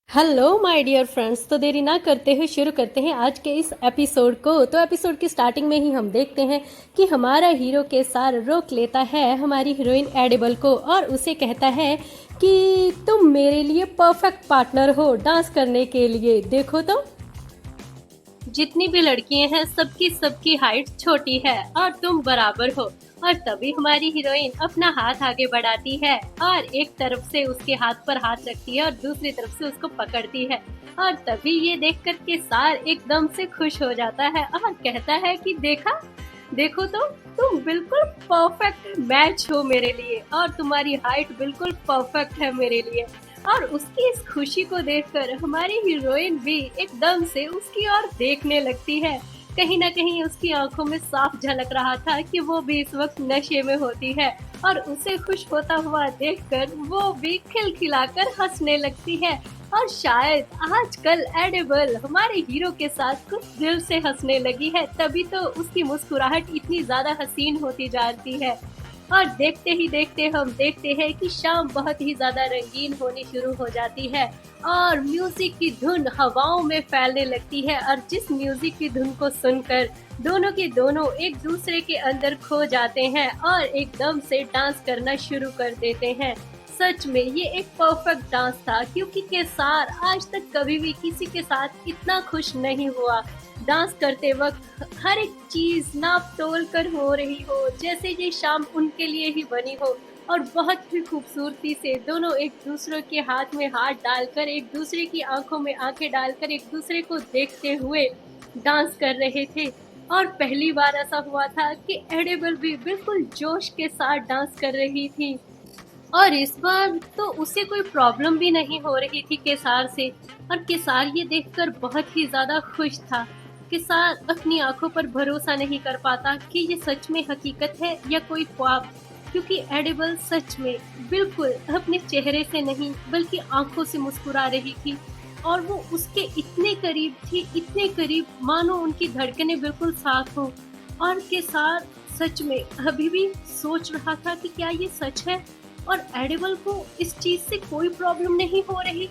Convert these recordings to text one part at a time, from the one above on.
Hello my dear friends. तो देरी ना करते हुए शुरू करते हैं आज के इस एपिसोड को। तो एपिसोड की स्टार्टिंग में ही हम देखते हैं कि हमारा हीरो केसार रोक लेता है हमारी हीरोइन एडिबल को और उसे कहता है कि तुम मेरे लिए परफेक्ट पार्टनर हो डांस करने के लिए। देखो तो जितनी भी लड़कियां हैं सबकी सबकी हाइट छोटी है और तुम बराबर हो। और तभी हमारी हीरोइन अपना हाथ आगे बढ़ाती है और एक तरफ से उसके हाथ पर हाथ रखती है और दूसरी तरफ से उसको पकड़ती है। और तभी ये देखकर के सार एकदम से खुश हो जाता है और कहता है कि देखो तो तुम बिल्कुल परफेक्ट मैच हो मेरे लिए और तुम्हारी हाइट बिल्कुल परफेक्ट है मेरे लिए। और उसकी इस खुशी को देखकर हमारी हीरोइन भी एकदम से उसकी ओर देखने लगती है। कहीं ना कहीं उसकी आंखों में साफ झलक रहा था कि वो भी इस वक्त नशे में होती है और उसे खुश होता हुआ देखकर वो भी खिलखिलाकर हंसने लगती है। और शायद आजकल एडिबल हमारे हीरो के साथ कुछ दिल से हंसने लगी है, तभी तो उसकी मुस्कुराहट इतनी ज्यादा हसीन होती जाती है। और देखते ही देखते हम देखते हैं कि शाम बहुत ही ज्यादा रंगीन होनी शुरू हो जाती है और म्यूजिक की धुन हवाओं में फैलने लगती है। और जिस म्यूजिक की धुन को सुनकर दोनों के दोनों एक दूसरे के अंदर खो जाते हैं और एकदम से डांस करना शुरू कर देते हैं। सच में ये एक परफेक्ट डांस था, क्योंकि केसार आज तक कभी भी किसी के साथ इतना खुश नहीं हुआ। डांस करते वक्त हर एक चीज नाप तोल कर हो रही हो, जैसे ये शाम उनके लिए ही बनी हो। और बहुत ही खूबसूरती से दोनों एक दूसरे के हाथ में हाथ डालकर, एक दूसरे की आंखों में आंखें डालकर एक दूसरे को देखते हुए डांस कर रहे थे। और पहली बार ऐसा हुआ था कि एडिबल भी बिल्कुल जोश के साथ डांस कर रही थी। और इस बार तो उसे कोई प्रॉब्लम भी नहीं हो रही थी केसार से। और केसार ये देखकर बहुत ही ज्यादा खुश था। केसार अपनी आंखों पर भरोसा नहीं कर पाता कि ये सच में हकीकत है या कोई ख्वाब, क्योंकि एडिबल सच में बिल्कुल अपने चेहरे से नहीं बल्कि आंखों से मुस्कुरा रही थी। और वो उसके इतने करीब थी, इतने करीब, मानो उनकी धड़कनें बिल्कुल साफ हो। और केसार सच में अभी भी सोच रहा था कि क्या ये सच है और एडिबल को इस चीज से कोई प्रॉब्लम नहीं हो रही।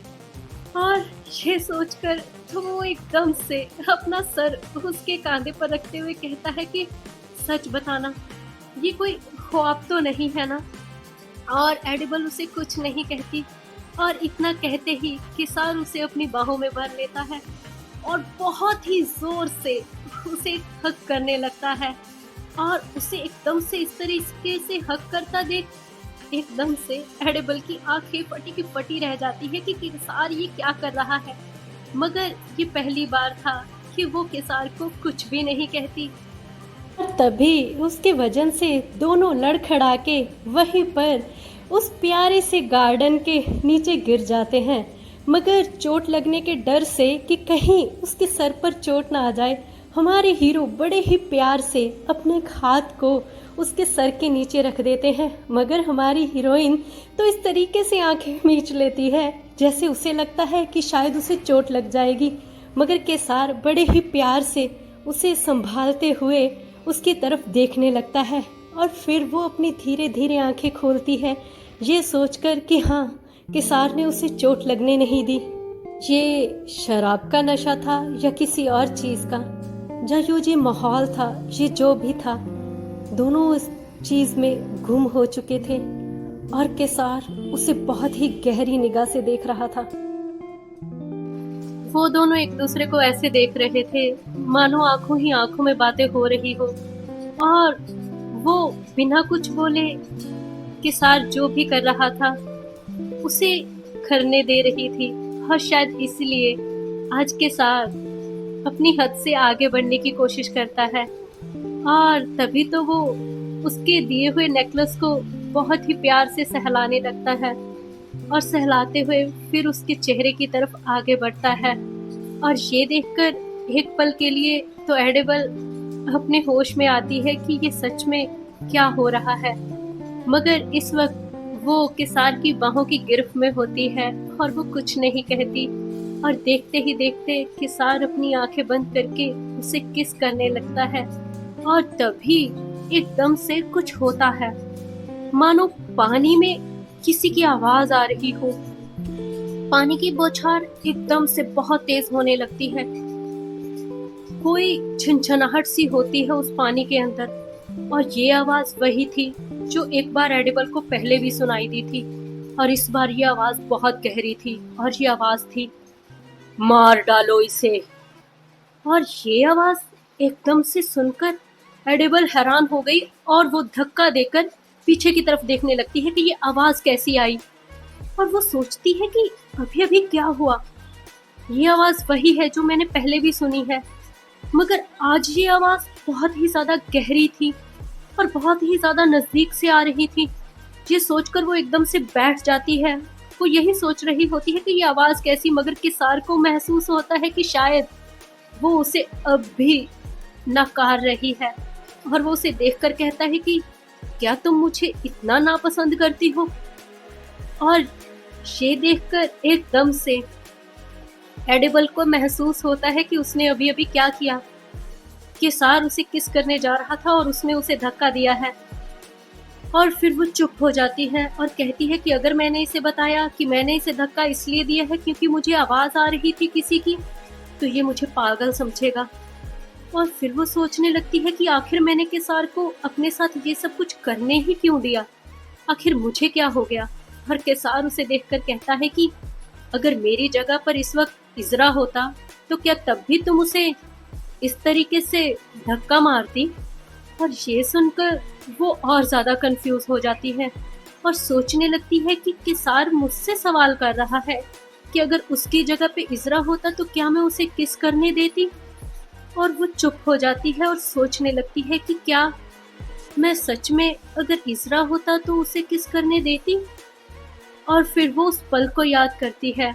और ये सोचकर तो वो एकदम से अपना सर उसके कांधे पर रखते हुए कहता है कि सच बताना, ये कोई ख्वाब तो नहीं है ना। और एडिबल उसे कुछ नहीं कहती और इतना कहते ही किसान उसे अपनी बाहों में भर लेता है और बहुत ही जोर से उसे हक करने लगता है। और उसे एकदम से इस तरीके से हक करता देख एकदम से एडिबल की आंखें फटी की फटी रह जाती है कि किसार ये क्या कर रहा है। मगर ये पहली बार था कि वो किसार को कुछ भी नहीं कहती। और तभी उसके वजन से दोनों लड़खड़ा के वहीं पर उस प्यारे से गार्डन के नीचे गिर जाते हैं। मगर चोट लगने के डर से कि कहीं उसके सर पर चोट ना आ जाए, हमारे हीरो बड़े ही प्यार से अपने हाथ को उसके सर के नीचे रख देते हैं। मगर हमारी हीरोइन तो इस तरीके से आंखें मीच लेती है जैसे उसे लगता है कि शायद उसे चोट लग जाएगी। मगर केसार बड़े ही प्यार से उसे संभालते हुए उसकी तरफ देखने लगता है और फिर वो अपनी धीरे धीरे आंखें खोलती है, ये सोचकर कि हाँ, केसार ने उसे चोट लगने नहीं दी। ये शराब का नशा था या किसी और चीज का, या ये माहौल था, ये जो भी था, दोनों इस चीज में गुम हो चुके थे। और केसार उसे बहुत ही गहरी निगाह से देख रहा था। वो दोनों एक दूसरे को ऐसे देख रहे थे मानो आंखों ही आंखों में बातें हो रही हो। और वो बिना कुछ बोले केसार जो भी कर रहा था उसे करने दे रही थी। और शायद इसलिए आज केसार अपनी हद से आगे बढ़ने की कोशिश करता है। और तभी तो वो उसके दिए हुए नेकलेस को बहुत ही प्यार से सहलाने लगता है और सहलाते हुए फिर उसके चेहरे की तरफ आगे बढ़ता है। और ये देखकर एक पल के लिए तो एडिबल अपने होश में आती है कि ये सच में क्या हो रहा है। मगर इस वक्त वो किसार की बाहों की गिरफ्त में होती है और वो कुछ नहीं कहती। और देखते ही देखते किसार अपनी आंखें बंद करके उसे किस करने लगता है। और तभी एकदम से कुछ होता है, मानो पानी में किसी की आवाज आ रही हो। पानी की बौछार एकदम से बहुत तेज होने लगती है। कोई झनझनाहट सी होती है उस पानी के अंदर, और ये आवाज वही थी जो एक बार एडिबल को पहले भी सुनाई दी थी। और इस बार ये आवाज बहुत गहरी थी, और ये आवाज थी, मार डालो इसे। और ये आवाज एकदम से सुनकर एडिबल हैरान हो गई, और वो धक्का देकर पीछे की तरफ देखने लगती है कि ये आवाज कैसी आई। और वो सोचती है कि अभी अभी क्या हुआ, ये आवाज वही है जो मैंने पहले भी सुनी है, मगर आज ये आवाज बहुत ही ज्यादा गहरी थी और बहुत ही ज्यादा नजदीक से आ रही थी। ये सोचकर वो एकदम से बैठ जाती है। वो यही सोच रही होती है कि ये आवाज कैसी, मगर किसार को महसूस होता है कि शायद वो उसे अब भी नकार रही है। और वो उसे देखकर कहता है कि क्या तुम मुझे इतना नापसंद करती हो। और ये देखकर एकदम से एडिबल को महसूस होता है कि उसने अभी अभी क्या किया। किसार उसे किस करने जा रहा था और उसने उसे धक्का दिया है। और फिर वो चुप हो जाती है और कहती है कि अगर मैंने इसे बताया कि मैंने इसे धक्का इसलिए दिया है क्योंकि मुझे आवाज आ रही थी किसी की, तो ये मुझे पागल समझेगा। और फिर वो सोचने लगती है कि आखिर मैंने किसार को अपने साथ ये सब कुछ करने ही क्यों दिया, आखिर मुझे क्या हो गया। और किसार उसे देखकर कहता है कि अगर मेरी जगह पर इस वक्त इजरा होता तो क्या तब भी तुम उसे इस तरीके से धक्का मारती। और ये सुनकर वो और ज्यादा कंफ्यूज हो जाती है और सोचने लगती है कि किसार मुझसे सवाल कर रहा है कि अगर उसकी जगह पे इजरा होता तो क्या मैं उसे किस करने देती। और वो चुप हो जाती है और सोचने लगती है कि क्या मैं सच में अगर इजरा होता तो उसे किस करने देती। और फिर वो उस पल को याद करती है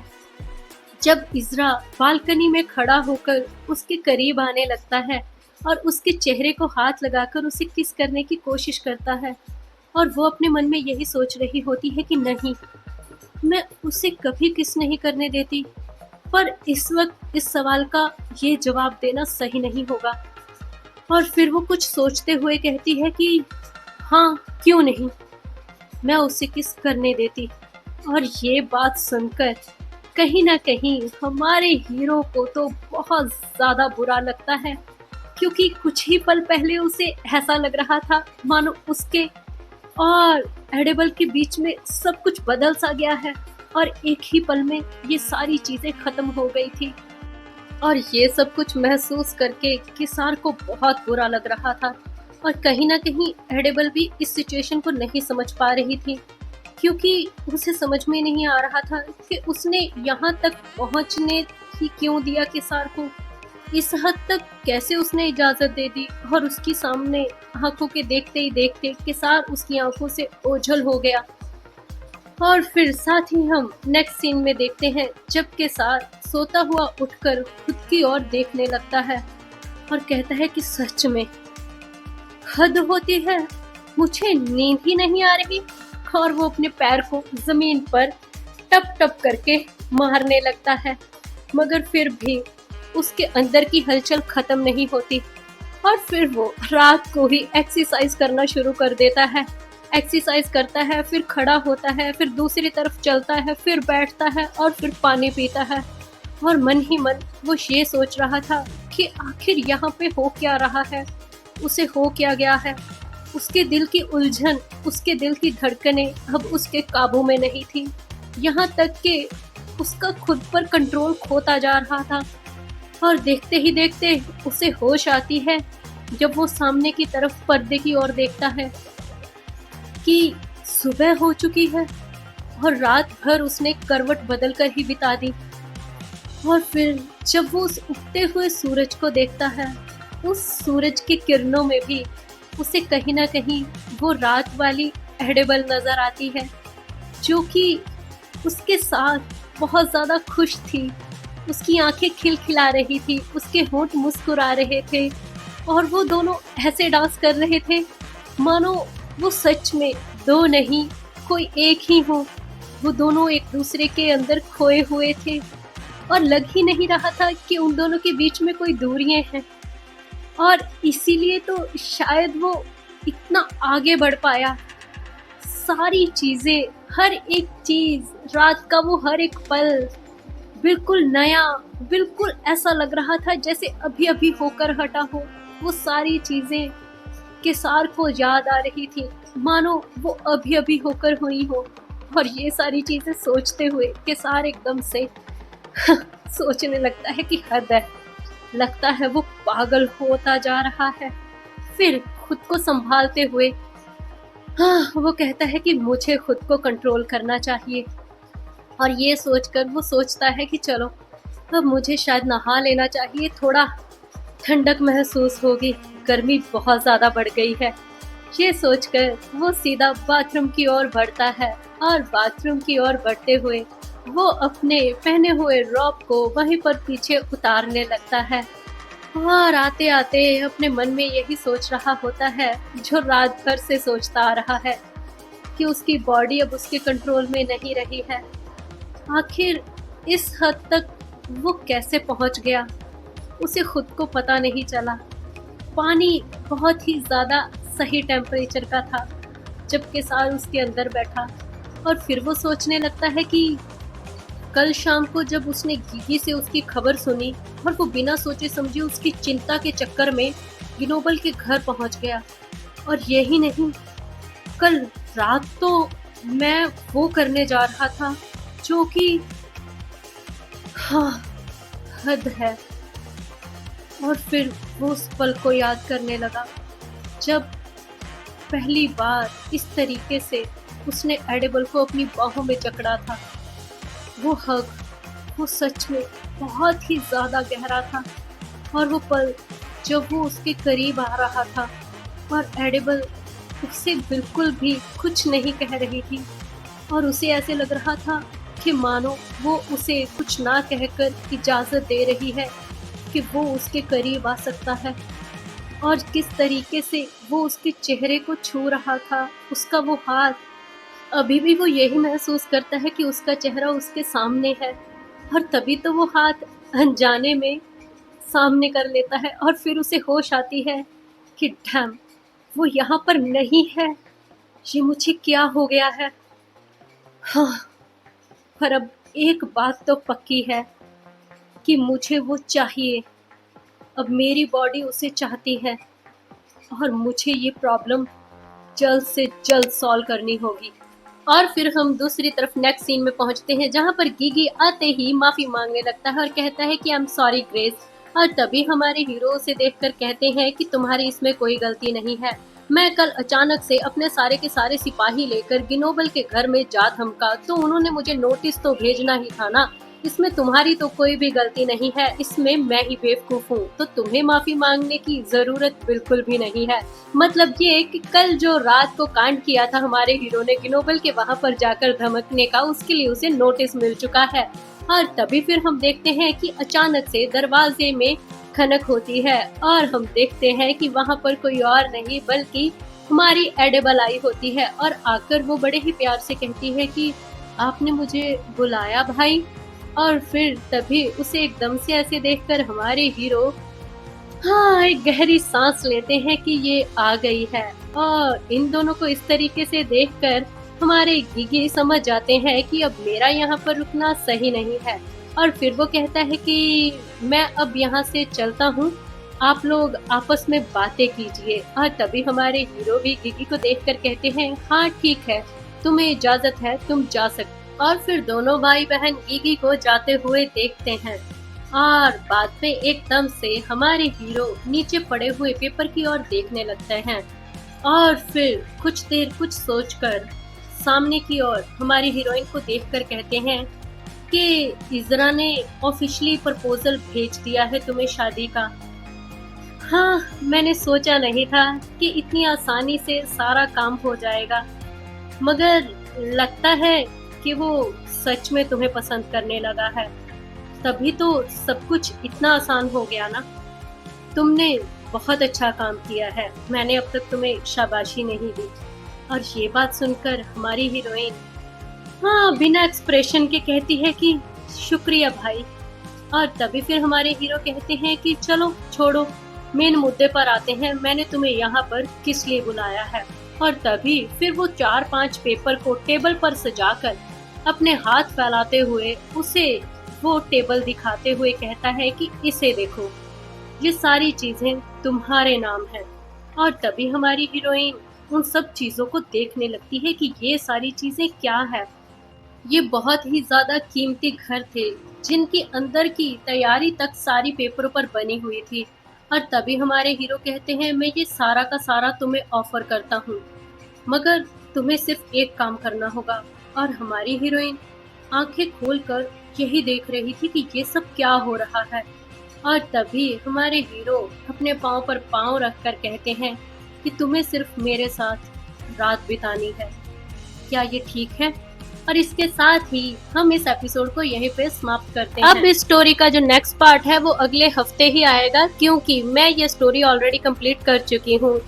जब इजरा बालकनी में खड़ा होकर उसके करीब आने लगता है और उसके चेहरे को हाथ लगाकर उसे किस करने की कोशिश करता है। और वो अपने मन में यही सोच रही होती है कि नहीं, मैं उसे कभी किस नहीं करने देती, पर इस वक्त इस सवाल का ये जवाब देना सही नहीं होगा। और फिर वो कुछ सोचते हुए कहती है कि हाँ, क्यों नहीं, मैं उसे किस करने देती। और ये बात सुनकर कहीं ना कहीं हमारे हीरो को तो बहुत ज्यादा बुरा लगता है, क्योंकि कुछ ही पल पहले उसे ऐसा लग रहा था मानो उसके और एडिबल के बीच में सब कुछ बदल सा गया है, और एक ही पल में ये सारी चीजें खत्म हो गई थी। और ये सब कुछ महसूस करके किसार को बहुत बुरा लग रहा था, और कहीं ना कहीं एडिबल भी इस सिचुएशन को नहीं समझ पा रही थी, क्योंकि उसे समझ में नहीं आ रहा था कि उसने यहाँ तक पहुँचने ही क्यों दिया किसार को, इस हद तक कैसे उसने इजाजत दे दी। और उसकी सामने आंखों के देखते ही देखते किसार उसकी आंखों से ओझल हो गया। और फिर साथ ही हम नेक्स्ट सीन में देखते हैं जब किसार सोता हुआ उठकर खुद की ओर देखने लगता है और कहता है कि सच में हद होती है, मुझे नींद ही नहीं आ रही। और वो अपने पैर को जमीन पर टप टप करके मारने लगता है, मगर फिर भी उसके अंदर की हलचल खत्म नहीं होती। और फिर वो रात को ही एक्सरसाइज करना शुरू कर देता है। एक्सरसाइज करता है, फिर खड़ा होता है, फिर दूसरी तरफ चलता है, फिर बैठता है और फिर पानी पीता है। और मन ही मन वो ये सोच रहा था कि आखिर यहाँ पे हो क्या रहा है, उसे हो क्या गया है। उसके दिल की उलझन, उसके दिल की धड़कनें अब उसके काबू में नहीं थी, यहाँ तक कि उसका खुद पर कंट्रोल खोता जा रहा था। और देखते ही देखते उसे होश आती है जब वो सामने की तरफ पर्दे की ओर देखता है कि सुबह हो चुकी है और रात भर उसने करवट बदल कर ही बिता दी। और फिर जब वो उस उगते हुए सूरज को देखता है, उस सूरज की किरणों में भी उसे कहीं ना कहीं वो रात वाली एडिबल नजर आती है, जो कि उसके साथ बहुत ज्यादा खुश थी। उसकी आंखें खिलखिला रही थी, उसके होंठ मुस्कुरा रहे थे, और वो दोनों ऐसे डांस कर रहे थे मानो वो सच में दो नहीं कोई एक ही हो। वो दोनों एक दूसरे के अंदर खोए हुए थे और लग ही नहीं रहा था कि उन दोनों के बीच में कोई दूरियां हैं। और इसीलिए तो शायद वो इतना आगे बढ़ पाया। सारी चीजें, हर एक चीज रात का वो हर एक पल बिल्कुल नया, बिल्कुल ऐसा लग रहा था जैसे अभी अभी होकर हटा हो। वो सारी चीजें केसार को याद आ रही थी, मानो वो अभी अभी होकर हुई हो। और ये सारी चीजें सोचते हुए केसार एकदम से सोचने लगता है कि हद है, लगता है वो पागल होता जा रहा है। फिर खुद को संभालते हुए वो कहता है कि मुझे खुद को कंट्रोल करना चाहिए। और ये सोचकर वो सोचता है कि चलो अब मुझे शायद नहा लेना चाहिए, थोड़ा ठंडक महसूस होगी, गर्मी बहुत ज़्यादा बढ़ गई है। ये सोचकर वो सीधा बाथरूम की ओर बढ़ता है और बाथरूम की ओर बढ़ते हुए वो अपने पहने हुए रॉब को वहीं पर पीछे उतारने लगता है। और आते आते अपने मन में यही सोच रहा होता है जो रात भर से सोचता आ रहा है कि उसकी बॉडी अब उसके कंट्रोल में नहीं रही है। आखिर इस हद तक वो कैसे पहुंच गया, उसे खुद को पता नहीं चला। पानी बहुत ही ज़्यादा सही टेम्परेचर का था जब केसार उसके अंदर बैठा। और फिर वो सोचने लगता है कि कल शाम को जब उसने गीगी से उसकी खबर सुनी और वो बिना सोचे समझे उसकी चिंता के चक्कर में गिनोबल के घर पहुंच गया। और यही नहीं, कल रात तो मैं वो करने जा रहा था जो कि हाँ, हद है। और फिर वो उस पल को याद करने लगा जब पहली बार इस तरीके से उसने एडिबल को अपनी बाहों में जकड़ा था। वो हग, वो सच में बहुत ही ज़्यादा गहरा था। और वो पल जब वो उसके करीब आ रहा था और एडिबल उससे बिल्कुल भी कुछ नहीं कह रही थी और उसे ऐसे लग रहा था कि मानो वो उसे कुछ ना कहकर इजाज़त दे रही है कि वो उसके करीब आ सकता है। और किस तरीके से वो उसके चेहरे को छू रहा था, उसका वो हाथ, अभी भी वो यही महसूस करता है कि उसका चेहरा उसके सामने है। और तभी तो वो हाथ अनजाने में सामने कर लेता है और फिर उसे होश आती है कि डैम, वो यहाँ पर नहीं है, ये मुझे क्या हो गया है। हाँ, पर अब एक बात तो पक्की है कि मुझे वो चाहिए। अब मेरी बॉडी उसे चाहती है और मुझे ये प्रॉब्लम जल्द से जल्द सॉल्व करनी होगी। और फिर हम दूसरी तरफ नेक्स्ट सीन में पहुंचते हैं जहां पर गीगी आते ही माफी मांगने लगता है और कहता है कि आई एम सॉरी ग्रेस। और तभी हमारे हीरो उसे देखकर कहते हैं कि तुम्हारी इसमें कोई गलती नहीं है। मैं कल अचानक से अपने सारे के सारे सिपाही लेकर गिनोबल के घर में जा धमका तो उन्होंने मुझे नोटिस तो भेजना ही था ना। इसमें तुम्हारी तो कोई भी गलती नहीं है, इसमें मैं ही बेवकूफ हूँ, तो तुम्हें माफी मांगने की जरूरत बिल्कुल भी नहीं है। मतलब ये कि कल जो रात को कांड किया था हमारे हीरो ने गिनोबल के वहां पर जाकर धमकने का, उसके लिए उसे नोटिस मिल चुका है। और तभी फिर हम देखते हैं कि अचानक से दरवाजे में खनक होती है और हम देखते हैं कि वहां पर कोई और नहीं बल्कि हमारी एडिबल आई होती है। और आकर वो बड़े ही प्यार से कहती है कि आपने मुझे बुलाया भाई। और फिर तभी उसे एकदम से ऐसे देखकर हमारे हीरो एक गहरी सांस लेते हैं कि ये आ गई है। और इन दोनों को इस तरीके से देखकर हमारे गीगी समझ जाते हैं कि अब मेरा यहाँ पर रुकना सही नहीं है। और फिर वो कहता है कि मैं अब यहाँ से चलता हूँ, आप लोग आपस में बातें कीजिए। और तभी हमारे हीरो भी गीगी को देखकर कहते हैं हाँ ठीक है, तुम्हें इजाजत है, तुम जा सकते। और फिर दोनों भाई बहन गीगी को जाते हुए देखते हैं और बाद में एकदम से हमारे हीरो नीचे पड़े हुए पेपर की ओर देखने लगते हैं। और फिर कुछ देर कुछ सोचकर सामने की ओर हमारी हीरोइन को देखकर कहते हैं कि इज़रा ने ऑफिशियली प्रपोजल भेज दिया है तुम्हें शादी का। हाँ, मैंने सोचा नहीं था कि इतनी आसानी से सारा काम हो जाएगा, मगर लगता है कि वो सच में तुम्हें पसंद करने लगा है, तभी तो सब कुछ इतना आसान हो गया ना। तुमने बहुत अच्छा काम किया है, मैंने अब तक तुम्हें शाबाशी नहीं दी। और ये बात सुनकर हमारी हीरोइन बिना एक्सप्रेशन के कहती है कि शुक्रिया भाई। और तभी फिर हमारे हीरो कहते हैं कि चलो छोड़ो, मेन मुद्दे पर आते हैं, मैंने तुम्हें यहाँ पर किस लिए बुलाया है। और तभी फिर वो 4-5 पेपर को टेबल पर सजाकर हमारे हीरो को देखकर कहते हैं कि ये लो, ये तुम्हारा प्रपोजल है। और फिर वो 4-5 पेपर को टेबल पर सजाकर हमारे हीरो को देखकर कहते हैं कि ये लो, ये तुम्हारा प्रपोजल है। और तभी फिर वो 4-5 पेपर को टेबल पर सजाकर हमारे हीरो को देखकर कहते हैं कि ये लो, ये तुम्हारा प्रपोजल है। अपने हाथ फैलाते हुए उसे वो टेबल दिखाते हुए कहता है कि इसे देखो, ये सारी चीजें तुम्हारे नाम है। और तभी हमारी हीरोइन उन सब चीजों को देखने लगती है कि ये सारी चीजें क्या है। ये बहुत ही ज्यादा कीमती घर थे जिनके अंदर की तैयारी तक सारी पेपरों पर बनी हुई थी। और तभी हमारे हीरो कहते हैं मैं ये सारा का सारा तुम्हें ऑफर करता हूँ, मगर तुम्हें सिर्फ एक काम करना होगा। और हमारी हीरोइन आंखें खोलकर यही देख रही थी कि ये सब क्या हो रहा है। और तभी हमारे हीरो अपने पाँव पर पाँव रखकर कहते हैं कि तुम्हें सिर्फ मेरे साथ रात बितानी है, क्या ये ठीक है? और इसके साथ ही हम इस एपिसोड को यहीं पे समाप्त करते हैं। अब इस स्टोरी का जो नेक्स्ट पार्ट है वो अगले हफ्ते ही आएगा, क्योंकि मैं ये स्टोरी ऑलरेडी कंप्लीट कर चुकी हूँ।